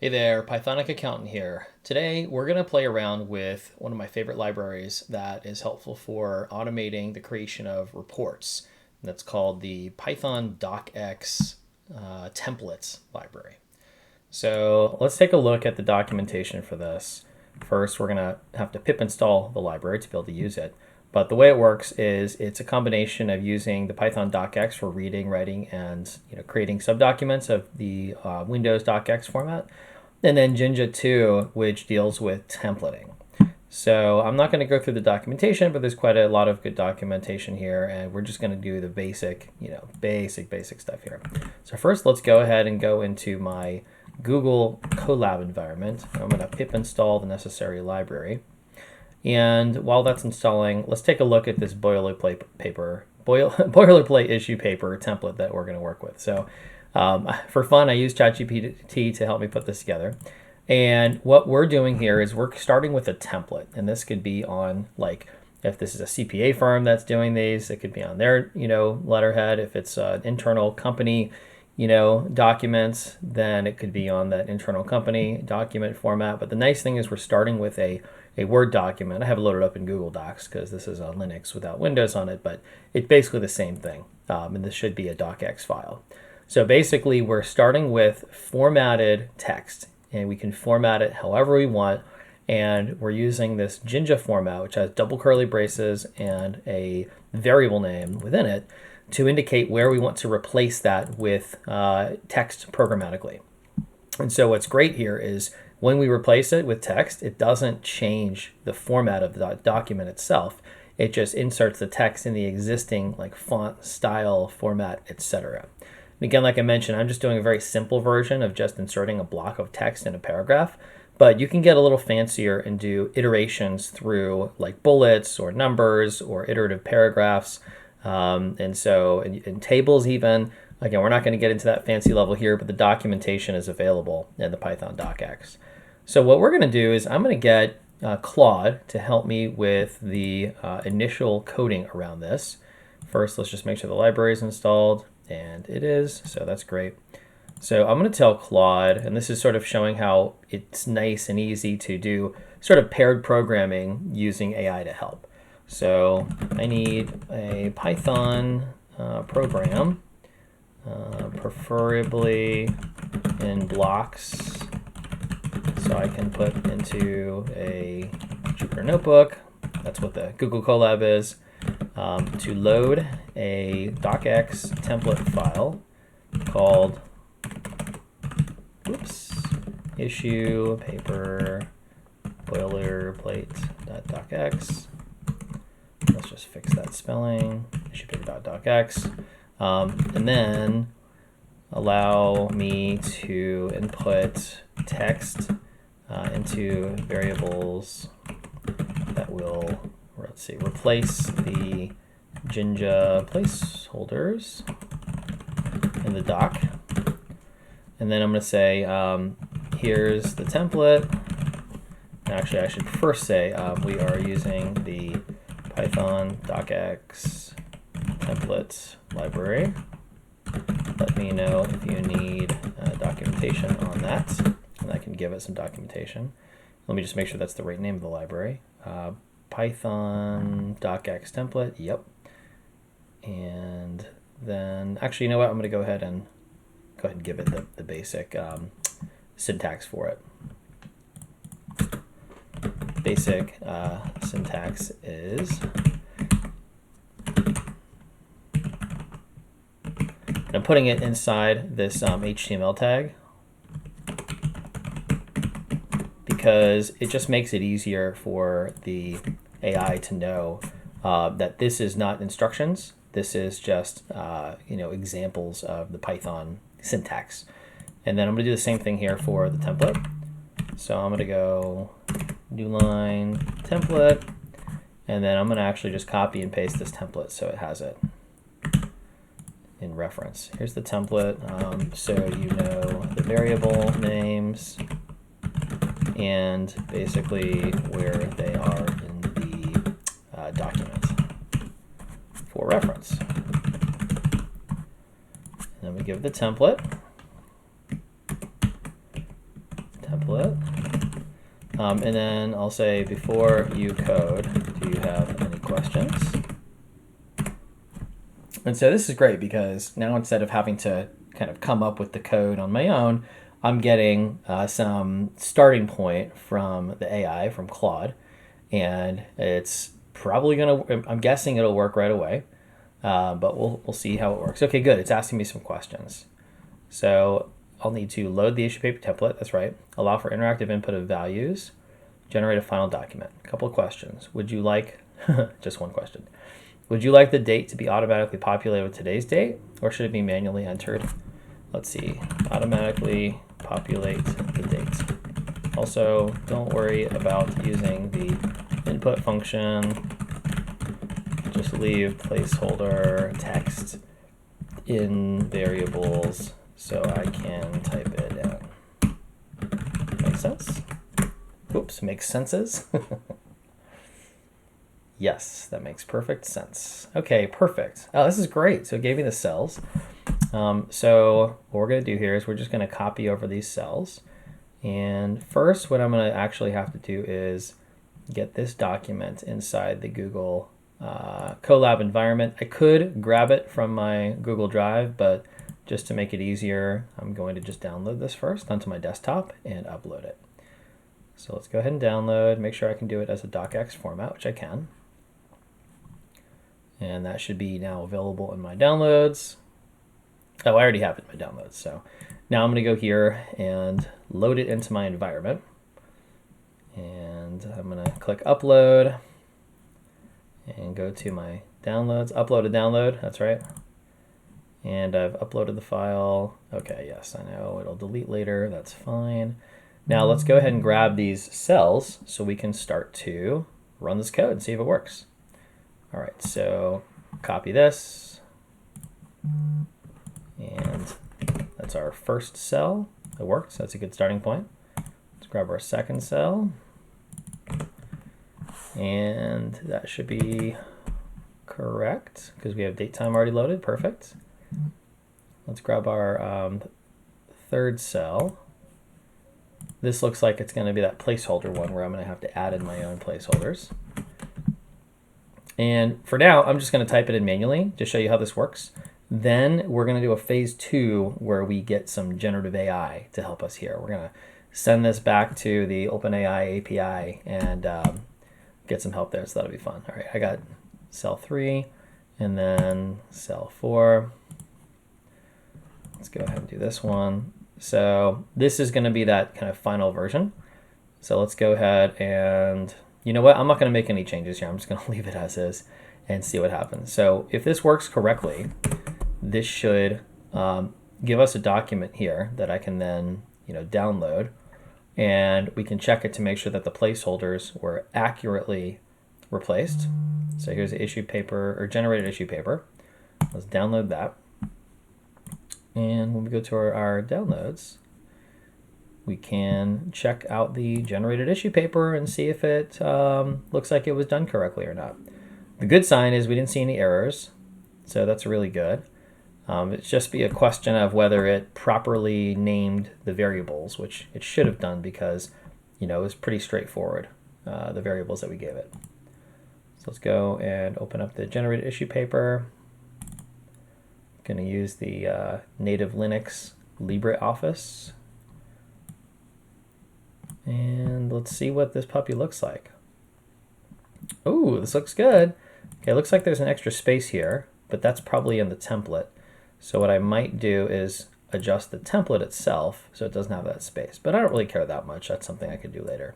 Hey there, Pythonic Accountant here. Today we're going to play around with one of my favorite libraries that is helpful for automating the creation of reports. That's called the python-docx-template library. So let's take a look at the documentation for this. First, we're going to have to pip install the library to be able to use it. But the way it works is it's a combination of using the Python docx for reading, writing, and creating subdocuments of the Windows docx format, and then Jinja 2, which deals with templating. So I'm not going to go through the documentation, but there's quite a lot of good documentation here, and we're just going to do the basic stuff here. So first, let's go ahead and go into my Google Colab environment. I'm going to pip install the necessary library. And while that's installing, let's take a look at this boilerplate issue paper template that we're going to work with. So for fun, I used ChatGPT to help me put this together. And what we're doing here is we're starting with a template. And this could be on, like, if this is a CPA firm that's doing these, it could be on their, letterhead. If it's an internal company, documents, then it could be on that internal company document format. But the nice thing is we're starting with a Word document. I have it loaded up in Google Docs because this is on Linux without Windows on it, but it's basically the same thing. And this should be a docx file. So basically, we're starting with formatted text, and we can format it however we want. And we're using this Jinja format, which has double curly braces and a variable name within it to indicate where we want to replace that with text programmatically. And so what's great here is when we replace it with text, it doesn't change the format of the document itself. It just inserts the text in the existing font, style, format, etc. And again, like I mentioned, I'm just doing a very simple version of just inserting a block of text in a paragraph. But you can get a little fancier and do iterations through bullets or numbers or iterative paragraphs. And so in tables even, again, we're not going to get into that fancy level here, but the documentation is available in the Python docx. So what we're going to do is I'm going to get Claude to help me with the initial coding around this. First, let's just make sure the library is installed, and it is, so that's great. So I'm going to tell Claude, and this is sort of showing how it's nice and easy to do sort of paired programming using AI to help. So I need a Python program, preferably in blocks, so I can put into a Jupyter notebook. That's what the Google Colab is, to load a docx template file called issue paper boilerplate.docx. Let's just fix that spelling, issue paper.docx, and then allow me to input text into variables that will, replace the Jinja placeholders in the doc. And then I'm going to say, here's the template. Actually, I should first say we are using the Python docx template library. Let me know if you need documentation on that, and I can give it some documentation. Let me just make sure that's the right name of the library. Python docx-template, yep. And then, actually, you know what? I'm going to go ahead and give it the basic syntax for it. Basic syntax is, and I'm putting it inside this HTML tag because it just makes it easier for the AI to know that this is not instructions. This is just examples of the Python syntax. And then I'm going to do the same thing here for the template. So I'm going to go new line template, and then I'm going to actually just copy and paste this template so it has it in reference. Here's the template, so the variable names and basically where they are in the document for reference. And then we give the template. template. And then I'll say, before you code, do you have any questions? And so this is great because now instead of having to kind of come up with the code on my own, I'm getting some starting point from the AI, from Claude, and it's probably I'm guessing it'll work right away, but we'll see how it works. Okay, good. It's asking me some questions. So I'll need to load the issue paper template. That's right. Allow for interactive input of values. Generate a final document. A couple of questions. Would you like, just one question. Would you like the date to be automatically populated with today's date, or should it be manually entered? Let's see. Automatically populate the date. Also, don't worry about using the input function. Just leave placeholder text in variables so I can type it down. Make sense? Oops, makes senses. Yes, that makes perfect sense. Okay, perfect. Oh, this is great. So it gave me the cells. So what we're going to do here is we're just going to copy over these cells. And first, what I'm going to actually have to do is get this document inside the Google Colab environment. I could grab it from my Google Drive, but just to make it easier, I'm going to just download this first onto my desktop and upload it. So let's go ahead and download, make sure I can do it as a docx format, which I can. And that should be now available in my downloads. Oh, I already have it in my downloads. So now I'm going to go here and load it into my environment. And I'm going to click upload and go to my downloads. Upload a download, that's right. And I've uploaded the file. Okay, yes, I know it'll delete later. That's fine. Now let's go ahead and grab these cells so we can start to run this code and see if it works. All right, so copy this. And that's our first cell. It worked, so that's a good starting point. Let's grab our second cell. And that should be correct because we have date time already loaded. Perfect. Let's grab our third cell. This looks like it's going to be that placeholder one where I'm going to have to add in my own placeholders. And for now, I'm just going to type it in manually to show you how this works. Then we're going to do a phase 2 where we get some generative AI to help us here. We're going to send this back to the OpenAI API and get some help there, so that'll be fun. All right, I got cell 3 and then cell 4. Let's go ahead and do this one. So this is going to be that kind of final version. So let's go ahead and, you know what, I'm not going to make any changes here. I'm just going to leave it as is and see what happens. So if this works correctly, this should give us a document here that I can then, download, and we can check it to make sure that the placeholders were accurately replaced. So here's the issue paper, or generated issue paper. Let's download that. And when we go to our downloads, we can check out the generated issue paper and see if it looks like it was done correctly or not. The good sign is we didn't see any errors, so that's really good. It's just be a question of whether it properly named the variables, which it should have done because, it was pretty straightforward, the variables that we gave it. So let's go and open up the generated issue paper. Going to use the native Linux LibreOffice. And let's see what this puppy looks like. Ooh, this looks good. Okay, it looks like there's an extra space here, but that's probably in the template. So what I might do is adjust the template itself so it doesn't have that space. But I don't really care that much. That's something I could do later.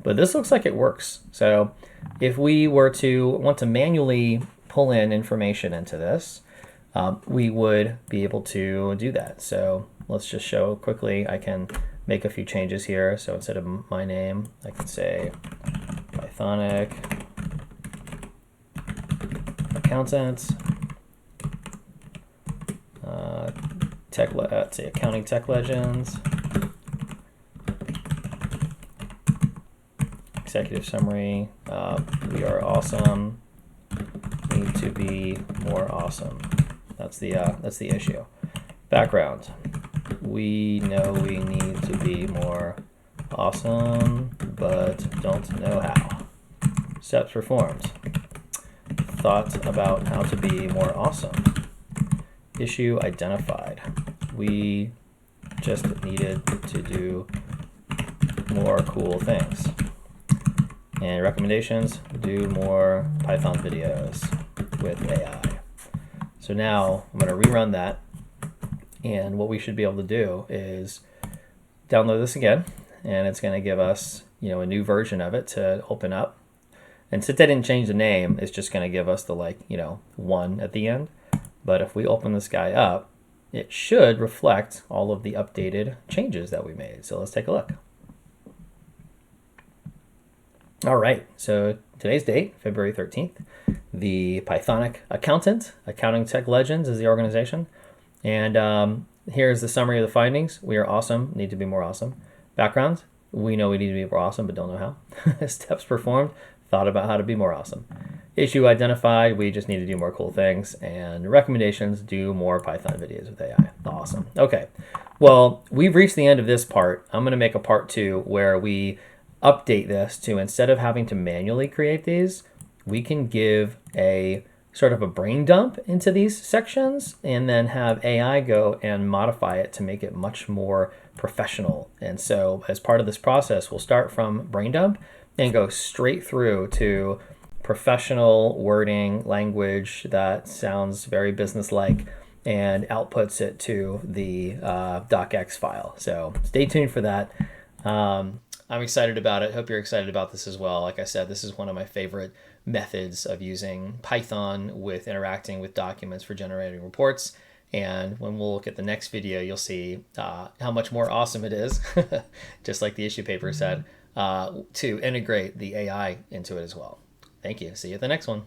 But this looks like it works. So if we were to want to manually pull in information into this, we would be able to do that. So let's just show quickly. I can make a few changes here. So instead of my name, I can say Pythonic accountant, let's say accounting tech legends, executive summary. We are awesome. Need to be more awesome. That's the issue. Background. We know we need to be more awesome, but don't know how. Steps performed. Thought about how to be more awesome. Issue identified. We just needed to do more cool things. And recommendations, do more Python videos with AI. So now I'm going to rerun that. And what we should be able to do is download this again. And it's going to give us, a new version of it to open up. And since I didn't change the name, it's just going to give us the 1 at the end. But if we open this guy up, it should reflect all of the updated changes that we made. So let's take a look. All right, so today's date, February 13th, the Pythonic Accountant, Accounting Tech Legends is the organization. And here's the summary of the findings. We are awesome, need to be more awesome. Background, we know we need to be more awesome, but don't know how. Steps performed, thought about how to be more awesome. Issue identified, we just need to do more cool things. And recommendations, do more Python videos with AI. Awesome. Okay, well, we've reached the end of this part. I'm gonna make a part 2 where we update this to, instead of having to manually create these, we can give a sort of a brain dump into these sections and then have AI go and modify it to make it much more professional. And so as part of this process, we'll start from brain dump and go straight through to professional wording, language that sounds very business-like, and outputs it to the docx file. So stay tuned for that. I'm excited about it. Hope you're excited about this as well. Like I said, this is one of my favorite methods of using Python with interacting with documents for generating reports. And when we'll look at the next video, you'll see how much more awesome it is, just like the issue paper said, to integrate the AI into it as well. Thank you. See you at the next one.